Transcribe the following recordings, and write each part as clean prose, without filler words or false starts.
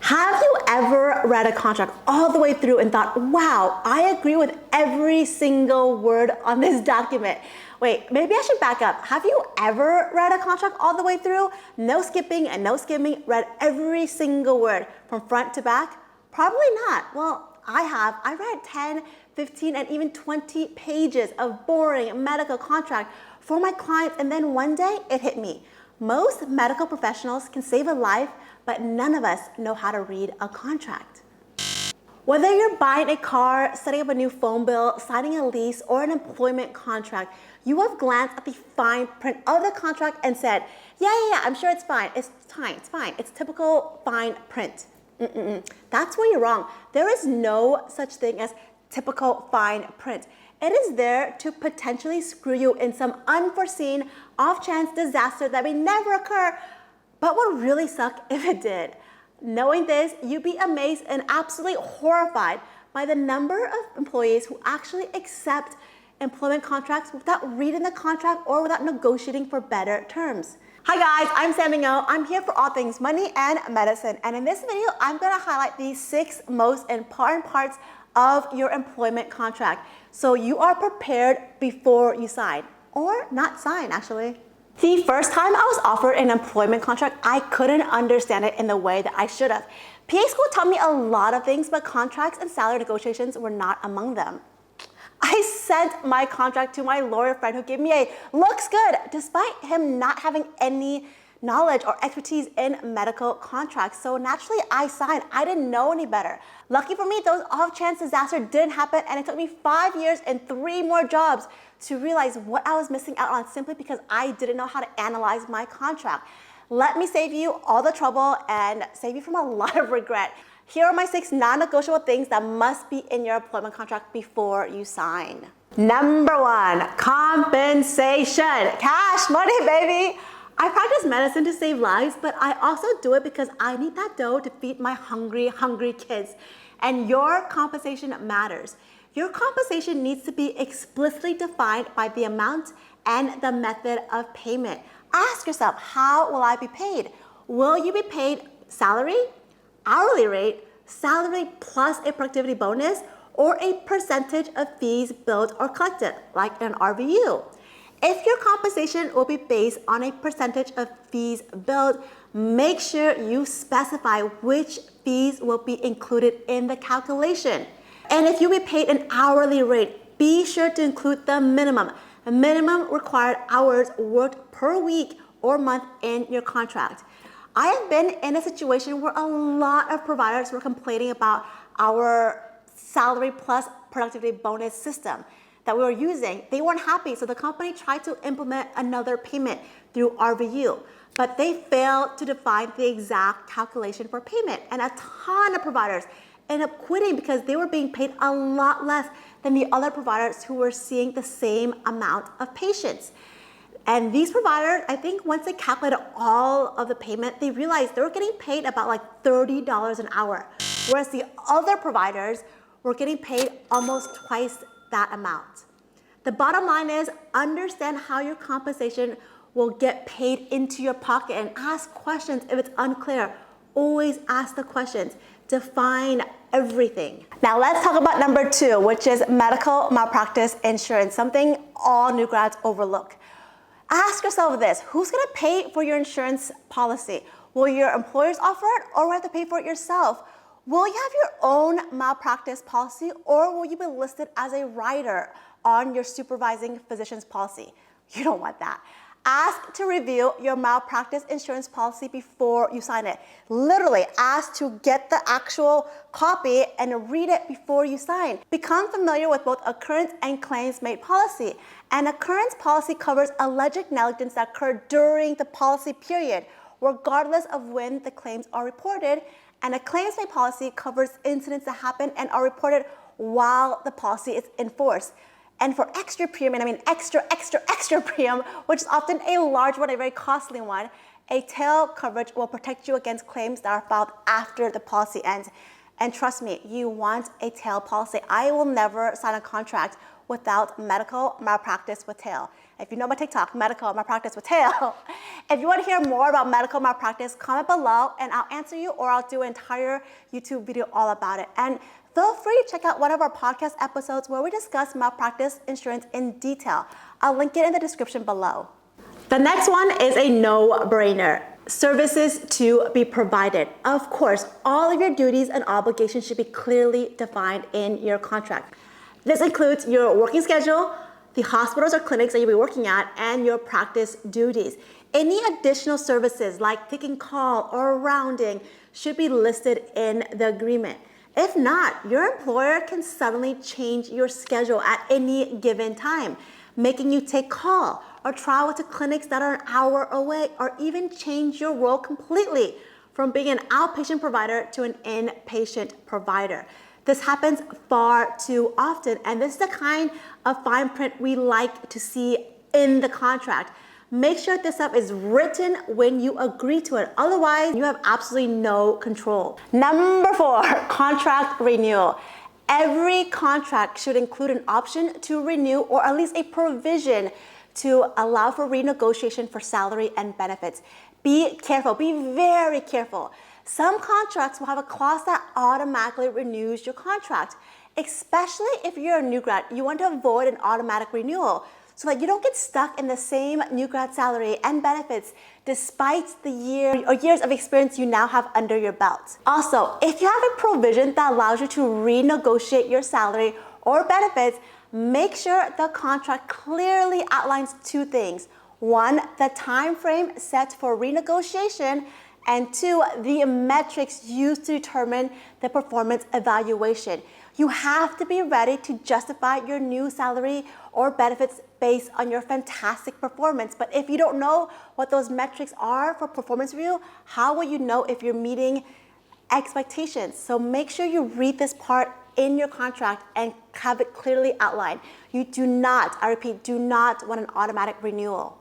Have you ever read a contract all the way through and thought, wow, I agree with every single word on this document? Wait, maybe I should back up. Have you ever read a contract all the way through? No skipping and no skimming, read every single word from front to back? Probably not. Well, I have. I read 10, 15, and even 20 pages of boring medical contract for my clients, and then one day it hit me. Most medical professionals can save a life, but none of us know how to read a contract. Whether you're buying a car, setting up a new phone bill, signing a lease, or an employment contract, you have glanced at the fine print of the contract and said, yeah, I'm sure it's fine. It's fine. It's typical fine print. That's where you're wrong. There is no such thing as typical fine print. It is there to potentially screw you in some unforeseen, off-chance disaster that may never occur, but would really suck if it did. Knowing this, you'd be amazed and absolutely horrified by the number of employees who actually accept employment contracts without reading the contract or without negotiating for better terms. Hi guys, I'm Sammy Ngo. I'm here for all things money and medicine. And in this video, I'm gonna highlight the 6 most important parts of your employment contract, so you are prepared before you sign, or not sign actually. The first time I was offered an employment contract, I couldn't understand it in the way that I should have. PA school taught me a lot of things, but contracts and salary negotiations were not among them. I sent my contract to my lawyer friend who gave me a looks good, despite him not having any knowledge or expertise in medical contracts. So naturally I signed. I didn't know any better. Lucky for me, those off-chance disasters didn't happen, and it took me 5 years and 3 more jobs to realize what I was missing out on simply because I didn't know how to analyze my contract. Let me save you all the trouble and save you from a lot of regret. Here are my 6 non-negotiable things that must be in your employment contract before you sign. Number 1, compensation. Cash money, baby. I practice medicine to save lives, but I also do it because I need that dough to feed my hungry kids. And your compensation matters. Your compensation needs to be explicitly defined by the amount and the method of payment. Ask yourself, how will I be paid? Will you be paid salary, hourly rate, salary plus a productivity bonus, or a percentage of fees billed or collected, like an RVU? If your compensation will be based on a percentage of fees billed, make sure you specify which fees will be included in the calculation. And if you be paid an hourly rate, be sure to include the minimum required hours worked per week or month in your contract. I have been in a situation where a lot of providers were complaining about our salary plus productivity bonus system that we were using. They weren't happy, so the company tried to implement another payment through RVU, but they failed to define the exact calculation for payment, and a ton of providers ended up quitting because they were being paid a lot less than the other providers who were seeing the same amount of patients. And these providers, I think once they calculated all of the payment, they realized they were getting paid about like $30 an hour, whereas the other providers were getting paid almost twice that amount. The bottom line is, understand how your compensation will get paid into your pocket and ask questions if it's unclear. Always ask the questions. Define everything. Now let's talk about number 2, which is medical malpractice insurance, something all new grads overlook. Ask yourself this: who's gonna pay for your insurance policy? Will your employers offer it, or will you have to pay for it yourself? Will you have your own malpractice policy, or will you be listed as a rider on your supervising physician's policy? You don't want that. Ask to review your malpractice insurance policy before you sign it. Literally, ask to get the actual copy and read it before you sign. Become familiar with both occurrence and claims-made policy. An occurrence policy covers alleged negligence that occurred during the policy period, regardless of when the claims are reported, and a claims-made policy covers incidents that happen and are reported while the policy is in force. And for extra premium, and I mean extra premium, which is often a large one, a very costly one, a tail coverage will protect you against claims that are filed after the policy ends. And trust me, you want a tail policy. I will never sign a contract without medical malpractice with tail. If you know my TikTok, medical malpractice with tail. If you want to hear more about medical malpractice, comment below and I'll answer you, or I'll do an entire YouTube video all about it. And feel free to check out one of our podcast episodes where we discuss malpractice insurance in detail. I'll link it in the description below. The next one is a no-brainer. Services to be provided. Of course, all of your duties and obligations should be clearly defined in your contract. This includes your working schedule, the hospitals or clinics that you'll be working at, and your practice duties. Any additional services like taking call or rounding should be listed in the agreement. If not, your employer can suddenly change your schedule at any given time, making you take call or travel to clinics that are an hour away, or even change your role completely from being an outpatient provider to an inpatient provider. This happens far too often, and this is the kind of fine print we like to see in the contract. Make sure this stuff is written when you agree to it. Otherwise, you have absolutely no control. Number 4, contract renewal. Every contract should include an option to renew, or at least a provision to allow for renegotiation for salary and benefits. Be careful, be very careful. Some contracts will have a clause that automatically renews your contract, especially if you're a new grad. You want to avoid an automatic renewal so that you don't get stuck in the same new grad salary and benefits despite the years of experience you now have under your belt. Also, if you have a provision that allows you to renegotiate your salary or benefits, make sure the contract clearly outlines 2 things. 1, the time frame set for renegotiation, and 2, the metrics used to determine the performance evaluation. You have to be ready to justify your new salary or benefits based on your fantastic performance. But if you don't know what those metrics are for performance review, how will you know if you're meeting expectations? So make sure you read this part in your contract and have it clearly outlined. You do not, I repeat, do not want an automatic renewal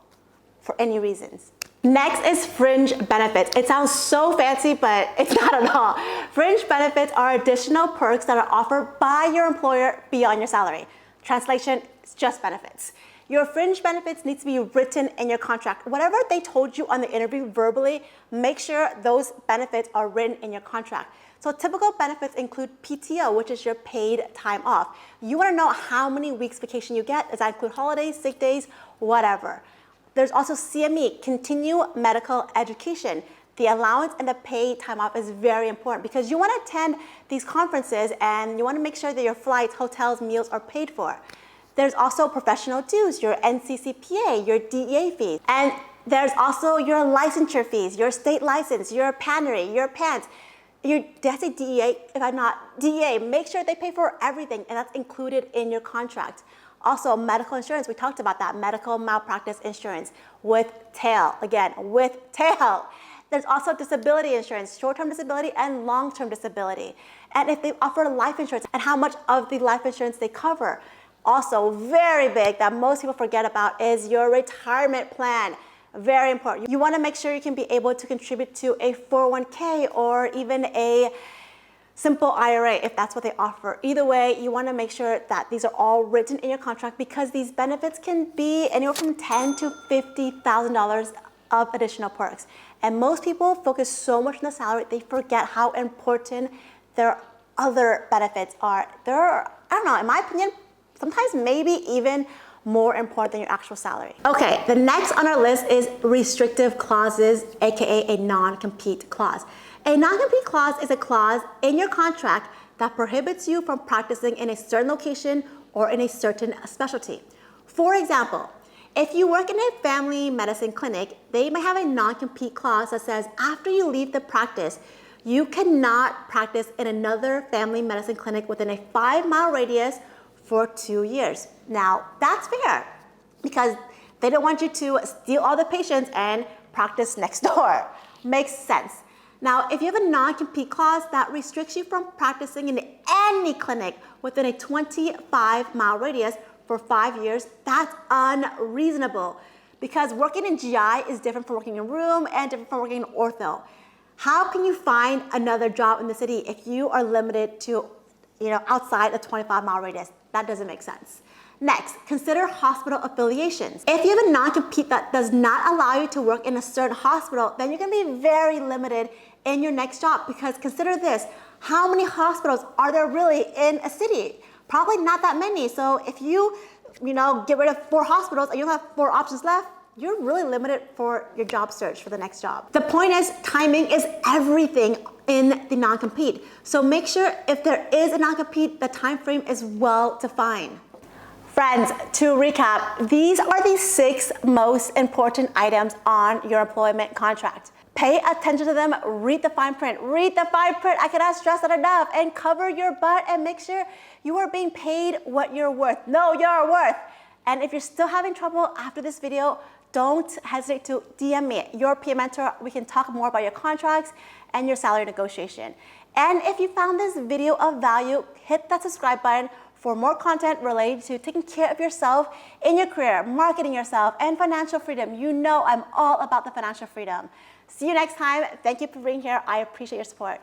for any reasons. Next is fringe benefits. It sounds so fancy, but it's not at all. Fringe benefits are additional perks that are offered by your employer beyond your salary. Translation, it's just benefits. Your fringe benefits need to be written in your contract. Whatever they told you on the interview verbally, make sure those benefits are written in your contract. So typical benefits include PTO, which is your paid time off. You want to know how many weeks vacation you get. Does that include holidays, sick days, whatever. There's also CME, continue medical education. The allowance and the paid time off is very important because you want to attend these conferences and you want to make sure that your flights, hotels, meals are paid for. There's also professional dues, your NCCPA, your DEA fees. And there's also your licensure fees, your state license, your PANRE, your PANS. Did I say DEA? If I'm not, DEA, make sure they pay for everything, and that's included in your contract. Also, medical insurance, we talked about that, medical malpractice insurance with tail, again, with tail. There's also disability insurance, short-term disability and long-term disability. And if they offer life insurance and how much of the life insurance they cover. Also, very big that most people forget about is your retirement plan. Very important. You want to make sure you can be able to contribute to a 401k or even a simple IRA if that's what they offer. Either way, you want to make sure that these are all written in your contract because these benefits can be anywhere from $10,000 to $50,000 of additional perks. And most people focus so much on the salary, they forget how important their other benefits are. They're, I don't know, in my opinion, sometimes maybe even more important than your actual salary. Okay, the next on our list is restrictive clauses, aka a non-compete clause. A non-compete clause is a clause in your contract that prohibits you from practicing in a certain location or in a certain specialty. For example, if you work in a family medicine clinic, they may have a non-compete clause that says after you leave the practice, you cannot practice in another family medicine clinic within a 5-mile radius for 2 years. Now, that's fair because they don't want you to steal all the patients and practice next door. Makes sense. Now, if you have a non-compete clause that restricts you from practicing in any clinic within a 25-mile radius for 5 years, that's unreasonable because working in GI is different from working in a room and different from working in ortho. How can you find another job in the city if you are limited to, outside a 25-mile radius? That doesn't make sense. Next, consider hospital affiliations. If you have a non-compete that does not allow you to work in a certain hospital, then you're gonna be very limited in your next job, because consider this, how many hospitals are there really in a city? Probably not that many. So if you get rid of 4 hospitals and you have 4 options left, you're really limited for your job search for the next job. The point is, timing is everything in the non-compete. So make sure if there is a non-compete, the time frame is well defined. Friends, to recap, these are the 6 most important items on your employment contract. Pay attention to them, read the fine print. Read the fine print, I cannot stress that enough. And cover your butt and make sure you are being paid what you're worth. Know your worth. And if you're still having trouble after this video, don't hesitate to DM me, your peer mentor. We can talk more about your contracts and your salary negotiation. And if you found this video of value, hit that subscribe button for more content related to taking care of yourself in your career, marketing yourself, and financial freedom. You know I'm all about the financial freedom. See you next time. Thank you for being here. I appreciate your support.